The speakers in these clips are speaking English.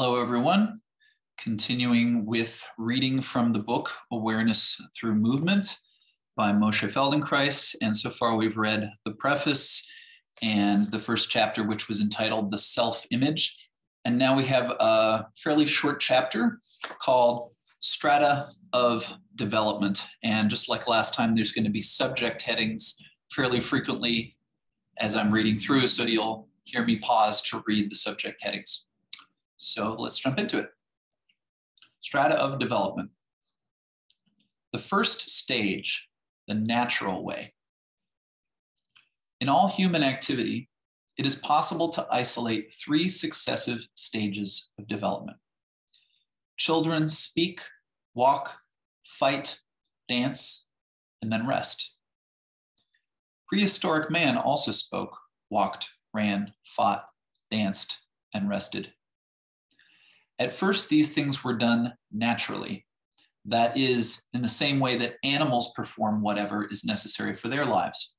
Hello, everyone. Continuing with reading from the book, Awareness Through Movement by Moshe Feldenkrais. And so far we've read the preface and the first chapter, which was entitled The Self-Image. And now we have a fairly short chapter called Strata of Development. And just like last time, there's going to be subject headings fairly frequently as I'm reading through, so you'll hear me pause to read the subject headings. So let's jump into it. Strata of development. The first stage, the natural way. In all human activity, it is possible to isolate three successive stages of development. Children speak, walk, fight, dance, and then rest. Prehistoric man also spoke, walked, ran, fought, danced, and rested. At first, these things were done naturally. That is, in the same way that animals perform whatever is necessary for their lives.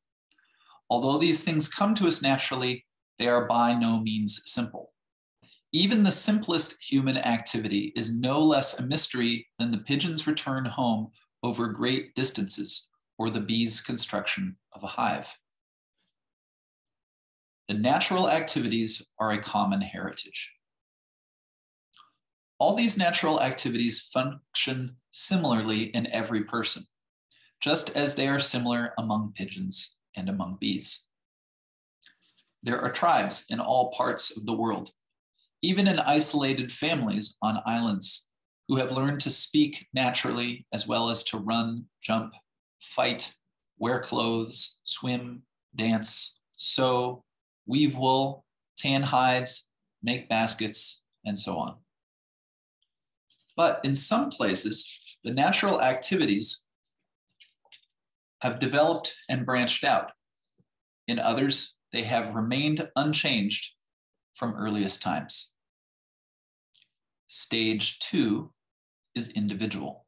Although these things come to us naturally, they are by no means simple. Even the simplest human activity is no less a mystery than the pigeon's return home over great distances or the bee's construction of a hive. The natural activities are a common heritage. All these natural activities function similarly in every person, just as they are similar among pigeons and among bees. There are tribes in all parts of the world, even in isolated families on islands, who have learned to speak naturally as well as to run, jump, fight, wear clothes, swim, dance, sew, weave wool, tan hides, make baskets, and so on. But in some places, the natural activities have developed and branched out. In others, they have remained unchanged from earliest times. Stage 2 is individual.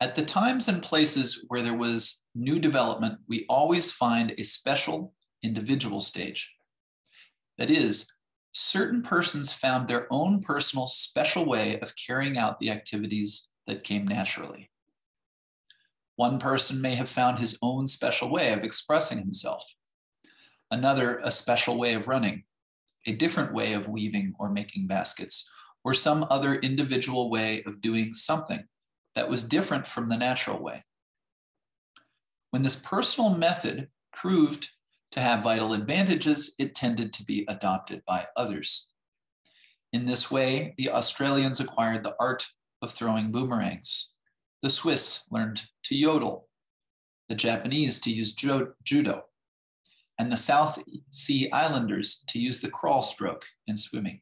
At the times and places where there was new development, we always find a special individual stage. That is, certain persons found their own personal special way of carrying out the activities that came naturally. One person may have found his own special way of expressing himself, another a special way of running, a different way of weaving or making baskets, or some other individual way of doing something that was different from the natural way. When this personal method proved to have vital advantages, it tended to be adopted by others. In this way, the Australians acquired the art of throwing boomerangs. The Swiss learned to yodel, the Japanese to use judo, and the South Sea Islanders to use the crawl stroke in swimming.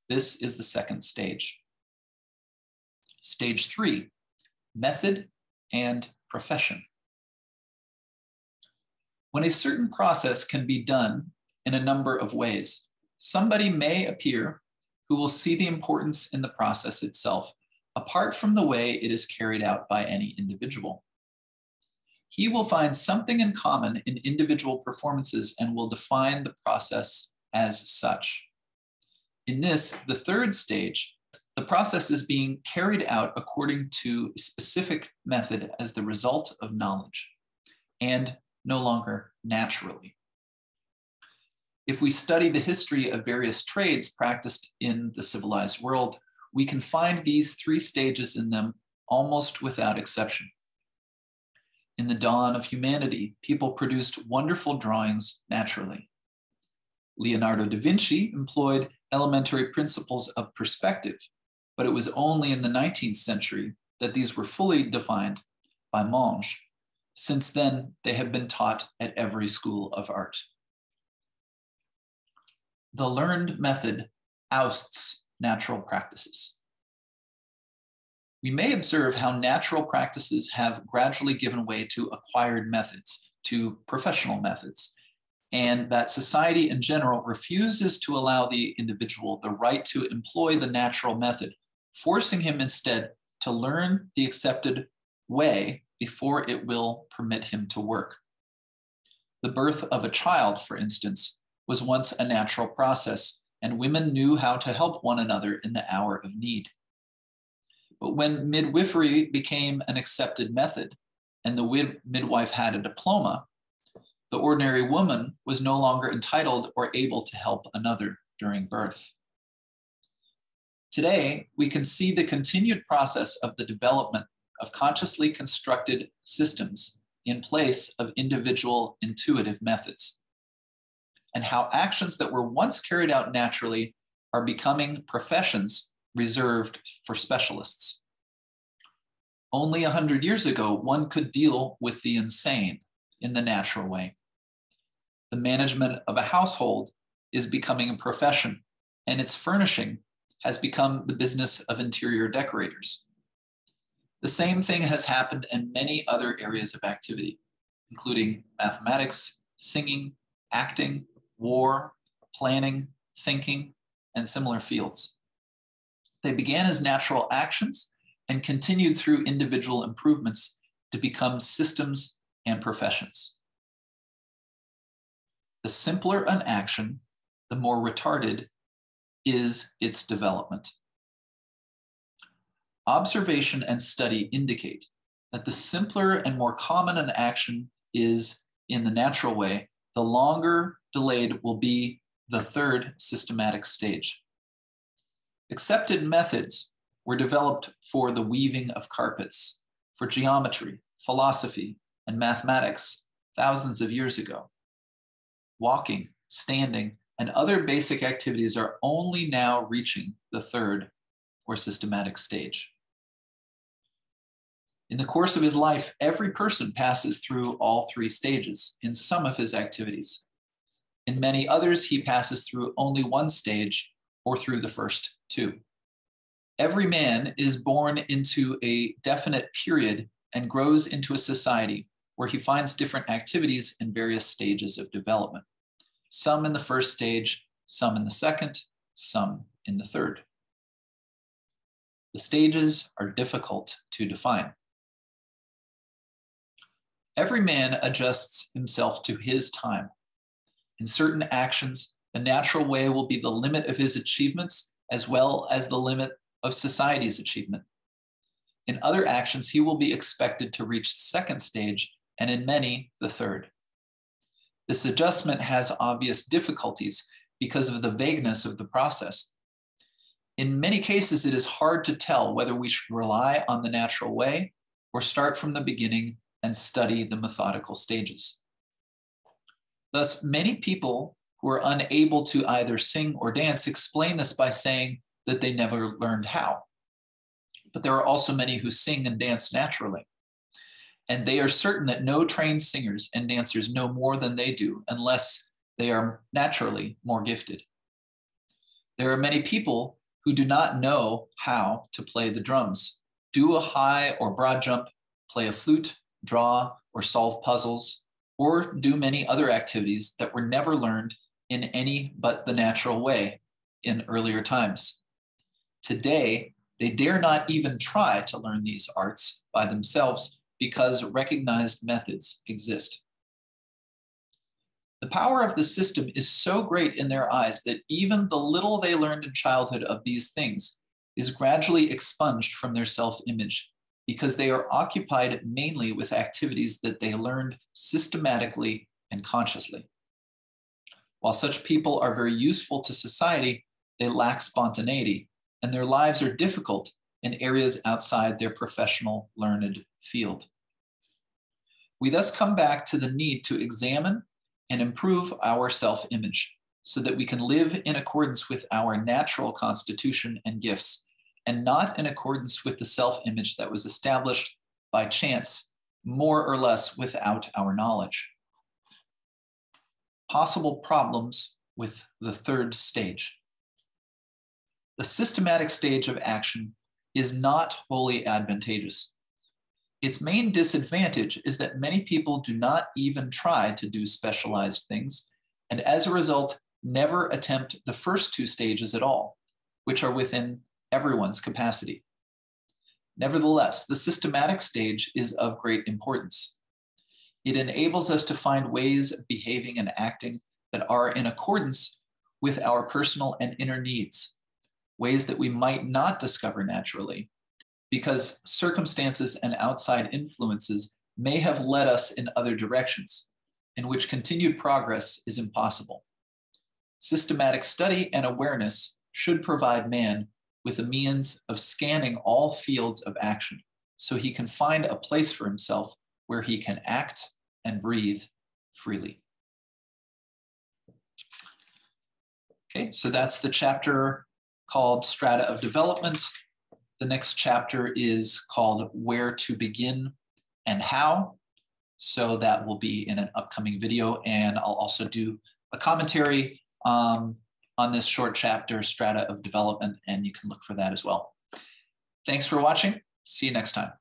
This is the second stage. Stage 3, method and profession. When a certain process can be done in a number of ways, somebody may appear who will see the importance in the process itself, apart from the way it is carried out by any individual. He will find something in common in individual performances and will define the process as such. In this, the third stage, the process is being carried out according to a specific method as the result of knowledge, and no longer naturally. If we study the history of various trades practiced in the civilized world, we can find these three stages in them almost without exception. In the dawn of humanity, people produced wonderful drawings naturally. Leonardo da Vinci employed elementary principles of perspective, but it was only in the 19th century that these were fully defined by Monge. Since then, they have been taught at every school of art. The learned method ousts natural practices. We may observe how natural practices have gradually given way to acquired methods, to professional methods, and that society in general refuses to allow the individual the right to employ the natural method, forcing him instead to learn the accepted way before it will permit him to work. The birth of a child, for instance, was once a natural process and women knew how to help one another in the hour of need. But when midwifery became an accepted method and the midwife had a diploma, the ordinary woman was no longer entitled or able to help another during birth. Today, we can see the continued process of the development of consciously constructed systems in place of individual intuitive methods, and how actions that were once carried out naturally are becoming professions reserved for specialists. Only 100 years ago, one could deal with the insane in the natural way. The management of a household is becoming a profession, and its furnishing has become the business of interior decorators. The same thing has happened in many other areas of activity, including mathematics, singing, acting, war, planning, thinking, and similar fields. They began as natural actions and continued through individual improvements to become systems and professions. The simpler an action, the more retarded is its development. Observation and study indicate that the simpler and more common an action is in the natural way, the longer delayed will be the third systematic stage. Accepted methods were developed for the weaving of carpets, for geometry, philosophy, and mathematics thousands of years ago. Walking, standing, and other basic activities are only now reaching the third or systematic stage. In the course of his life, every person passes through all three stages in some of his activities. In many others, he passes through only one stage or through the first two. Every man is born into a definite period and grows into a society where he finds different activities in various stages of development. Some in the first stage, some in the second, some in the third. The stages are difficult to define. Every man adjusts himself to his time. In certain actions, the natural way will be the limit of his achievements as well as the limit of society's achievement. In other actions, he will be expected to reach the second stage, and in many, the third. This adjustment has obvious difficulties because of the vagueness of the process. In many cases, it is hard to tell whether we should rely on the natural way or start from the beginning and study the methodical stages. Thus, many people who are unable to either sing or dance explain this by saying that they never learned how. But there are also many who sing and dance naturally. And they are certain that no trained singers and dancers know more than they do unless they are naturally more gifted. There are many people who do not know how to play the drums, do a high or broad jump, play a flute, draw, or solve puzzles, or do many other activities that were never learned in any but the natural way in earlier times. Today, they dare not even try to learn these arts by themselves because recognized methods exist. The power of the system is so great in their eyes that even the little they learned in childhood of these things is gradually expunged from their self-image because they are occupied mainly with activities that they learned systematically and consciously. While such people are very useful to society, they lack spontaneity, and their lives are difficult in areas outside their professional learned field. We thus come back to the need to examine and improve our self-image so that we can live in accordance with our natural constitution and gifts, and not in accordance with the self-image that was established by chance, more or less without our knowledge. Possible problems with the third stage. The systematic stage of action is not wholly advantageous. Its main disadvantage is that many people do not even try to do specialized things, and as a result, never attempt the first two stages at all, which are within everyone's capacity. Nevertheless, the systematic stage is of great importance. It enables us to find ways of behaving and acting that are in accordance with our personal and inner needs, ways that we might not discover naturally, because circumstances and outside influences may have led us in other directions, in which continued progress is impossible. Systematic study and awareness should provide man with a means of scanning all fields of action so he can find a place for himself where he can act and breathe freely. Okay, so that's the chapter called Strata of Development. The next chapter is called Where to Begin and How. So that will be in an upcoming video, and I'll also do a commentary on this short chapter, Strata of Development, and you can look for that as well. Thanks for watching. See you next time.